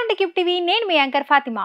Welcome to cube TV. నేను మీ anchor Fatima.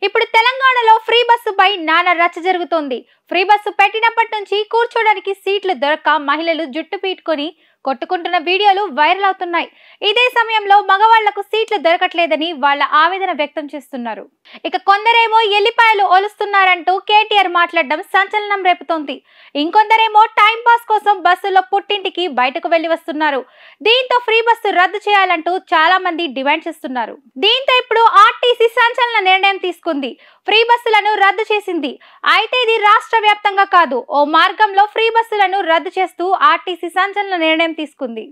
ఇప్పుడు తెలంగాణలో ఫ్రీ బస్సు పై నానా రచ్చ జరుగుతోంది. ఫ్రీ బస్సు పెట్టినప్పటి నుంచి కూర్చోడానికి సీట్లు దొరక్క మహిళలు జుట్టు పీటుకొని కొట్టుకుంటున్న వీడియోలు వైరల్ అవుతున్నాయి. ఇదే సమయంలో మగవాళ్లకు సీట్లు దొరకట్లేదని వాళ్ళ ఆవేదన వ్యక్తం చేస్తున్నారు. ఇక కొందరేమో ఎల్లిపాయలు ఒలుస్తున్నారంటూ కేటీఆర్ మాట్లాడడం సంచలనం రేపుతోంది. ఇంకొందరేమో టైం పాస్ కోసం బస్సులో పుట్టింటికి బయటకు వెళ్లి వస్తున్నారు. దీంతో ఫ్రీ బస్సు రద్దు చేయాలంటూ చాలా మంది డిమాండ్ చేస్తున్నారు. దీంతో ఇప్పుడు ఆర్టీసీ సంచలన నిర్ణయం తీసుకుంది. ఫ్రీ బస్సులను రద్దు చేసింది. అయితే ఇది రాష్ట్ర వ్యాప్తంగా కాదు, ఓ మార్గంలో ఫ్రీ బస్సులను రద్దు చేస్తూ ఆర్టీసీ సంచలన నిర్ణయం తీసుకుంది.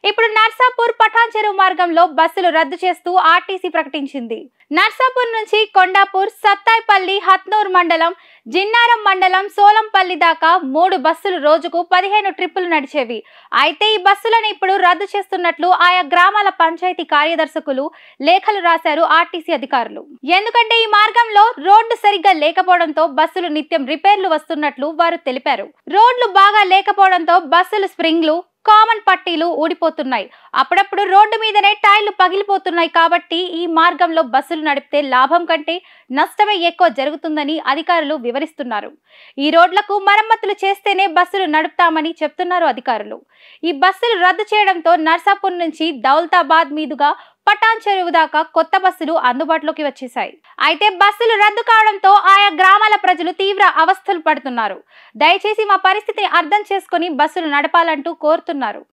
ఇప్పుడు నర్సాపూర్ పఠాన్ చెరువు మార్గంలో బస్సులు రద్దు చేస్తూ ఆర్టీసీ ప్రకటించింది. నర్సాపూర్ నుంచి కొండాపూర్, సత్తాయిపల్లి, హత్నూర్ మండలం, జిన్నారం మండలం, సోలంపల్లి దాకా 3 బస్సులు రోజుకు 15 ట్రిప్పులు నడిచేవి. అయితే ఈ బస్సులను ఇప్పుడు రద్దు చేస్తున్నట్లు ఆయా గ్రామాల పంచాయతీ కార్యదర్శకులు లేఖలు రాశారు ఆర్టీసీ అధికారులు. ఎందుకంటే ఈ మార్గంలో రోడ్డు సరిగ్గా లేకపోవడంతో బస్సులు నిత్యం రిపేర్లు వస్తున్నట్లు వారు తెలిపారు. రోడ్లు బాగా లేకపోవడంతో బస్సులు స్ప్రింగ్లు, కామన్ పట్టీలు ఊడిపోతున్నాయి. అప్పుడప్పుడు రోడ్డు మీదనే టైర్లు పగిలిపోతున్నాయి. కాబట్టి ఈ మార్గంలో బస్సులు నడిపితే లాభం కంటే నష్టమే ఎక్కువ జరుగుతుందని అధికారులు వివరిస్తున్నారు. ఈ రోడ్లకు మరమ్మతులు చేస్తేనే బస్సులు నడుపుతామని చెప్తున్నారు అధికారులు. ఈ బస్సులు రద్దు చేయడంతో నర్సాపూర్ నుంచి దౌలతాబాద్ మీదుగా పటాన్ చెరువు దాకా కొత్త బస్సులు అందుబాటులోకి వచ్చేశాయి. అయితే బస్సులు రద్దు కావడంతో ఆయా గ్రామాల ప్రజలు తీవ్ర అవస్థలు పడుతున్నారు. దయచేసి మా పరిస్థితిని అర్థం చేసుకుని బస్సులు నడపాలంటూ కోరుతున్నారు.